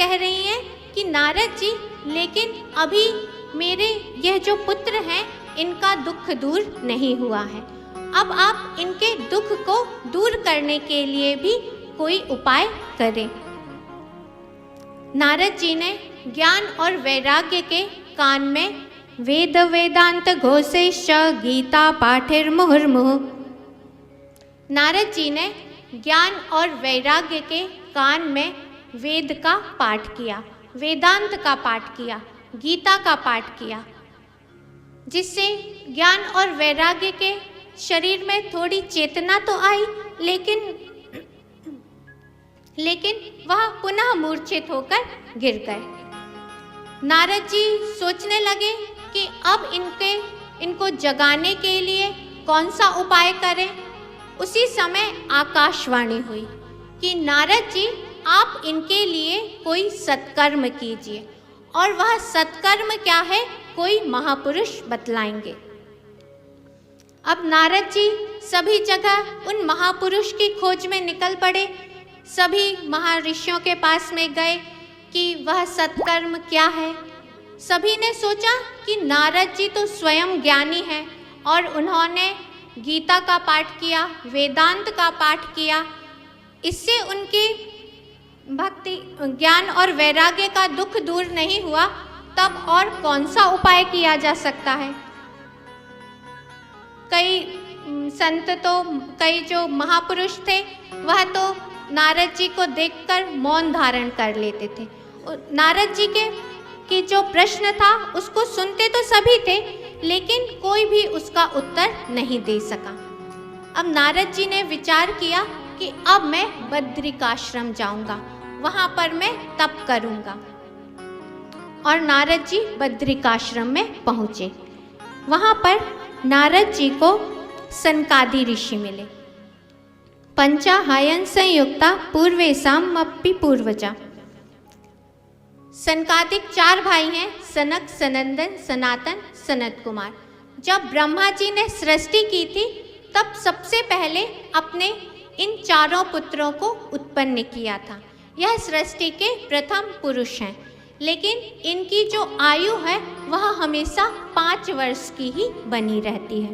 कह रही हैं कि नारद जी, लेकिन अभी मेरे यह जो पुत्र हैं इनका दुख दूर नहीं हुआ है। अब आप इनके दुख को दूर करने के लिए भी कोई उपाय करें। नारद जी ने ज्ञान और वैराग्य के कान में वेद वेदांत घोषेश्च गीता पाठिर मुहुर्मुहु। नारद जी ने ज्ञान और वैराग्य के कान में वेद का पाठ किया, वेदांत का पाठ किया, गीता का पाठ किया, जिससे ज्ञान और वैराग्य के शरीर में थोड़ी चेतना तो आई, लेकिन वह पुनः मूर्छित होकर गिर गए। नारद जी सोचने लगे कि अब इनको जगाने के लिए कौन सा उपाय करें। उसी समय आकाशवाणी हुई कि नारद जी, आप इनके लिए कोई सत्कर्म कीजिए। और वह सत्कर्म क्या है, कोई महापुरुष बतलाएंगे। अब नारद जी सभी जगह उन महापुरुष की खोज में निकल पड़े। सभी महर्षियों के पास में गए कि वह सत्कर्म क्या है। सभी ने सोचा कि नारद जी तो स्वयं ज्ञानी हैं और उन्होंने गीता का पाठ किया, वेदांत का पाठ किया, इससे उनकी भक्ति, ज्ञान और वैराग्य का दुख दूर नहीं हुआ, तब और कौन सा उपाय किया जा सकता है। कई संत तो, कई जो महापुरुष थे, वह तो नारद जी को देखकर मौन धारण कर लेते थे। नारद जी के जो प्रश्न था उसको सुनते तो सभी थे, लेकिन कोई भी उसका उत्तर नहीं दे सका। अब नारद जी ने विचार किया कि अब मैं बद्रिकाश्रम जाऊंगा, वहां पर मैं तप करूंगा। और नारद जी बद्रिकाश्रम में पहुंचे। वहां पर नारद जी को सनकादि ऋषि मिले। पंचाहायन संयुक्ता पूर्वेशम अपि पूर्वजा। सनकादिक 4 भाई हैं, सनक, सनंदन, सनातन, सनत कुमार। जब ब्रह्मा जी ने सृष्टि की थी, तब सबसे पहले अपने इन 4 पुत्रों को उत्पन्न किया था। यह सृष्टि के प्रथम पुरुष हैं, लेकिन इनकी जो आयु है वह हमेशा 5 वर्ष की ही बनी रहती है।